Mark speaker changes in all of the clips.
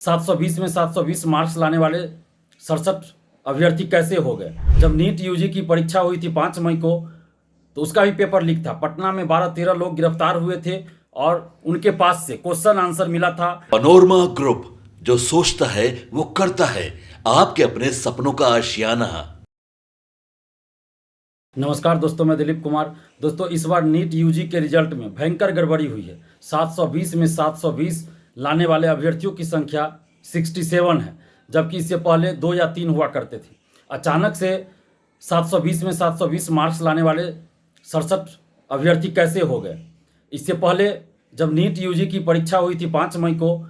Speaker 1: 720 में 720 मार्क्स लाने वाले 67 अभ्यर्थी कैसे हो गए। जब नीट यूजी की परीक्षा हुई थी 5 मई को, तो उसका भी पेपर लीक था। पटना में 12-13 लोग गिरफ्तार हुए थे और उनके पास से क्वेश्चन आंसर मिला था।
Speaker 2: पनोरमा ग्रुप, जो सोचता है वो करता है। आपके अपने सपनों का आशियाना।
Speaker 1: नमस्कार दोस्तों, मैं दिलीप कुमार। दोस्तों, इस बार नीट यूजी के रिजल्ट में भयंकर गड़बड़ी हुई है। 720 में 720 लाने वाले अभ्यर्थियों की संख्या 67 है, जबकि इससे पहले 2 या 3 हुआ करते थे। अचानक से 720 में 720 मार्क्स लाने वाले 67 अभ्यर्थी कैसे हो गए। इससे पहले जब नीट यूजी की परीक्षा हुई थी 5 मई को,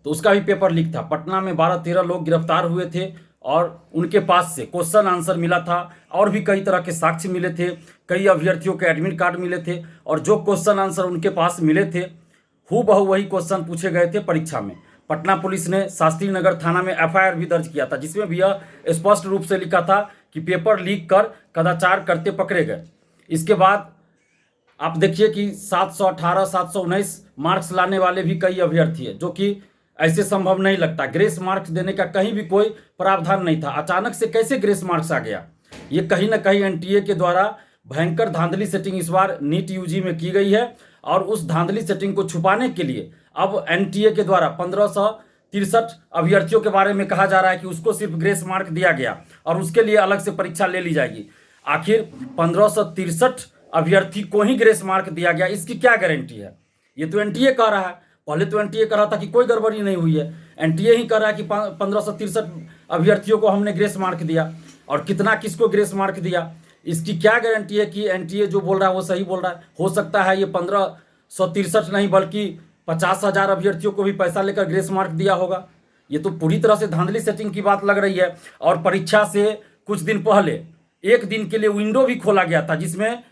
Speaker 1: तो उसका भी पेपर लीक था। पटना में 12-13 लोग गिरफ्तार हुए थे और उनके पास से क्वेश्चन आंसर मिला था और भी कई तरह के साक्ष्य मिले थे। कई अभ्यर्थियों के एडमिट कार्ड मिले थे और जो क्वेश्चन आंसर उनके पास मिले थे, हूबहू वही क्वेश्चन पूछे गए थे परीक्षा में। पटना पुलिस ने शास्त्री नगर थाना में एफआईआर भी दर्ज किया था, जिसमें भी यह स्पष्ट रूप से लिखा था कि पेपर लीक कर कदाचार करते पकड़े गए। इसके बाद आप देखिए कि 718 719 मार्क्स लाने वाले भी कई अभ्यर्थी है, जो कि ऐसे संभव नहीं लगता। ग्रेस मार्क्स देने का कहीं भी कोई प्रावधान नहीं था। अचानक से कैसे ग्रेस मार्क्स आ गया, ये कहीं ना कहीं एनटीए के द्वारा भयंकर धांधली सेटिंग इस बार नीट यूजी में की गई है। और उस धांधली सेटिंग को छुपाने के लिए अब एनटीए के द्वारा 1563 अभ्यर्थियों के बारे में कहा जा रहा है कि उसको सिर्फ ग्रेस मार्क दिया गया और उसके लिए अलग से परीक्षा ले ली जाएगी। आखिर 1563 अभ्यर्थी को ही ग्रेस मार्क दिया गया, इसकी क्या गारंटी है? ये तो एनटीए कह रहा है। पहले तो एनटीए कह रहा था कि कोई गड़बड़ी नहीं हुई है। एनटीए ही कह रहा है कि 1563 अभ्यर्थियों को हमने ग्रेस मार्क दिया, और कितना किसको ग्रेस मार्क दिया, इसकी क्या गारंटी है कि एनटीए जो बोल रहा है वो सही बोल रहा है? हो सकता है ये 1563 नहीं बल्कि 50,000 अभ्यर्थियों को भी पैसा लेकर ग्रेस मार्क दिया होगा। ये तो पूरी तरह से धांधली सेटिंग की बात लग रही है। और परीक्षा से कुछ दिन पहले एक दिन के लिए विंडो भी खोला गया था, जिसमें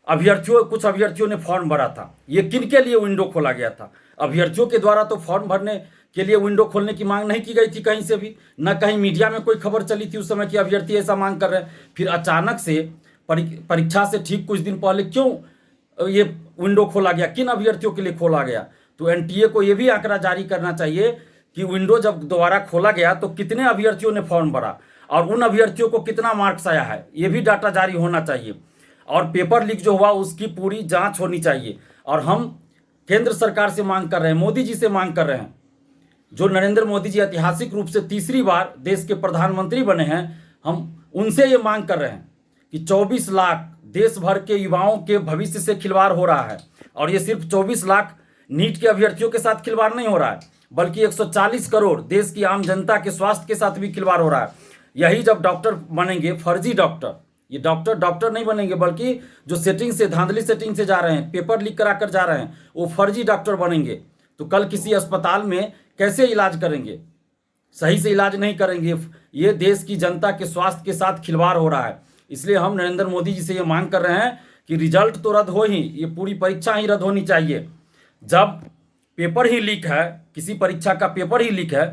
Speaker 1: कुछ अभ्यर्थियों ने फॉर्म भरा था। ये किन के लिए विंडो खोला गया था? अभ्यर्थियों के द्वारा तो फॉर्म भरने के लिए विंडो खोलने की मांग नहीं की गई थी कहीं से भी, न कहीं मीडिया में कोई खबर चली थी उस समय कि अभ्यर्थी ऐसा मांग कर रहे हैं। फिर अचानक से परीक्षा से ठीक कुछ दिन पहले क्यों ये विंडो खोला गया, किन अभ्यर्थियों के लिए खोला गया? तो एनटीए को ये भी आंकड़ा जारी करना चाहिए कि विंडो जब दोबारा खोला गया तो कितने अभ्यर्थियों ने फॉर्म भरा और उन अभ्यर्थियों को कितना मार्क्स आया है, ये भी डाटा जारी होना चाहिए। और पेपर लीक जो हुआ उसकी पूरी जांच होनी चाहिए। और हम केंद्र सरकार से मांग कर रहे हैं, मोदी जी से मांग कर रहे हैं, जो नरेंद्र मोदी जी ऐतिहासिक रूप से तीसरी बार देश के प्रधानमंत्री बने हैं, हम उनसे ये मांग कर रहे हैं कि 24 लाख देश भर के युवाओं के भविष्य से खिलवाड़ हो रहा है। और ये सिर्फ 24 लाख नीट के अभ्यर्थियों के साथ खिलवाड़ नहीं हो रहा है, बल्कि 140 करोड़ देश की आम जनता के स्वास्थ्य के साथ भी खिलवाड़ हो रहा है। यही जब डॉक्टर बनेंगे फर्जी डॉक्टर, ये डॉक्टर नहीं बनेंगे, बल्कि जो सेटिंग से धांधली सेटिंग से जा रहे हैं, पेपर लीक करा कर जा रहे हैं, वो फर्जी डॉक्टर बनेंगे। तो कल किसी अस्पताल में कैसे इलाज करेंगे? सही से इलाज नहीं करेंगे। ये देश की जनता के स्वास्थ्य के साथ खिलवाड़ हो रहा है। इसलिए हम नरेंद्र मोदी जी से ये मांग कर रहे हैं कि रिजल्ट तो रद्द हो ही, ये पूरी परीक्षा ही रद्द होनी चाहिए। जब पेपर ही लीक है, किसी परीक्षा का पेपर ही लीक है,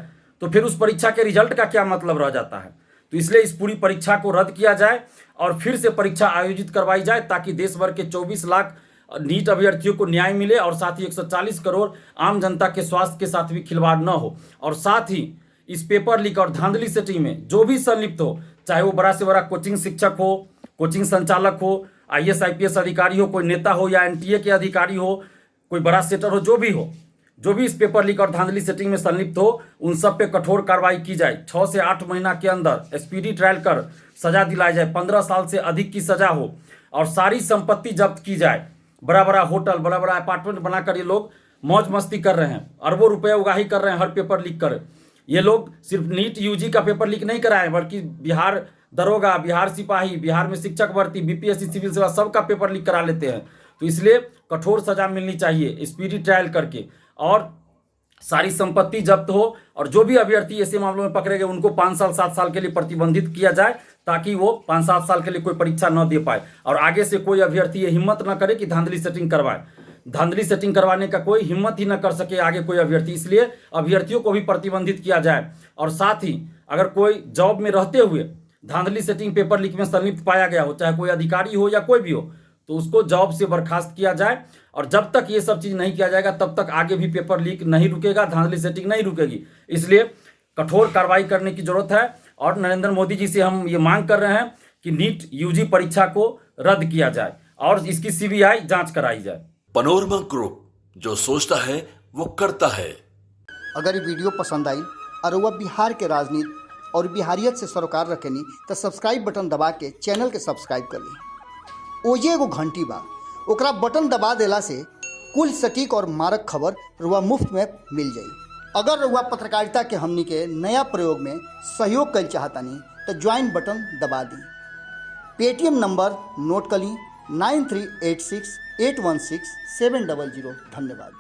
Speaker 1: तो फिर उस परीक्षा के रिजल्ट का क्या मतलब रह जाता है? तो इसलिए इस पूरी परीक्षा को रद्द किया जाए और फिर से परीक्षा आयोजित करवाई जाए, ताकि देश भर के 24 लाख नीट अभ्यर्थियों को न्याय मिले और साथ ही 140 करोड़ आम जनता के स्वास्थ्य के साथ भी खिलवाड़ न हो। और साथ ही इस पेपर लीक और धांधली सेटिंग में जो भी संलिप्त हो, चाहे वो बड़ा से बड़ा कोचिंग शिक्षक हो, कोचिंग संचालक हो, आईएएस आईपीएस अधिकारी हो, कोई नेता हो या एनटीए के अधिकारी हो, कोई बड़ा सेटर हो, जो भी इस पेपर लीक और धांधली सेटिंग में संलिप्त हो, उन सब पे कठोर कार्रवाई की जाए। 6 से 8 महीना के अंदर स्पीडी ट्रायल कर सजा दिलाई जाए, 15 साल से अधिक की सजा हो और सारी संपत्ति जब्त की जाए। बड़ा बड़ा होटल, बड़ा बड़ा अपार्टमेंट बनाकर ये लोग मौज मस्ती कर रहे हैं, अरबों रुपए उगाही कर रहे हैं हर पेपर लीक कर। ये लोग सिर्फ नीट यूजी का पेपर लीक नहीं कराए, बल्कि बिहार दरोगा, बिहार सिपाही, बिहार में शिक्षक भर्ती, बीपीएससी सिविल सेवा सबका पेपर लीक करा लेते हैं। तो इसलिए कठोर सजा मिलनी चाहिए स्पीडी ट्रायल करके, और सारी संपत्ति जब्त हो। और जो भी अभ्यर्थी ऐसे मामलों में पकड़े गए उनको 5 साल 7 साल के लिए प्रतिबंधित किया जाए, ताकि वो 5-7 साल के लिए कोई परीक्षा न दे पाए। और आगे से कोई अभ्यर्थी ये हिम्मत न करे कि धांधली सेटिंग करवाए। धांधली सेटिंग करवाने का कोई हिम्मत ही न कर सके आगे कोई अभ्यर्थी, इसलिए अभ्यर्थियों को भी प्रतिबंधित किया जाए। और साथ ही अगर कोई जॉब में रहते हुए धांधली सेटिंग पेपर लीक में संलिप्त पाया गया हो, चाहे कोई अधिकारी हो या कोई भी हो, तो उसको जॉब से बर्खास्त किया जाए। और जब तक ये सब चीज़ नहीं किया जाएगा तब तक आगे भी पेपर लीक नहीं रुकेगा, धांधली सेटिंग नहीं रुकेगी। इसलिए कठोर कार्रवाई करने की जरूरत है और नरेंद्र मोदी जी से हम ये मांग कर रहे हैं कि नीट यूजी परीक्षा को रद्द किया जाए और इसकी सीबीआई जांच कराई जाए।
Speaker 2: पनोरमा ग्रुप, जो सोचता है वो करता है।
Speaker 3: अगर ये वीडियो पसंद आई और वह बिहार के राजनीति और बिहारियत से सरोकार रखेनी तो सब्सक्राइब बटन दबा के चैनल के सब्सक्राइब कर ली। ओजे एगो घंटी बा, ओकरा बटन दबा देला से कुल सटीक और मारक खबर रुआ मुफ्त में मिल जाई। अगर रुआ पत्रकारिता के हमनी के नया प्रयोग में सहयोग कर चाहतानी तो ज्वाइन बटन दबा दी। पेटीएम नंबर नोट कर ली 9386816700। धन्यवाद।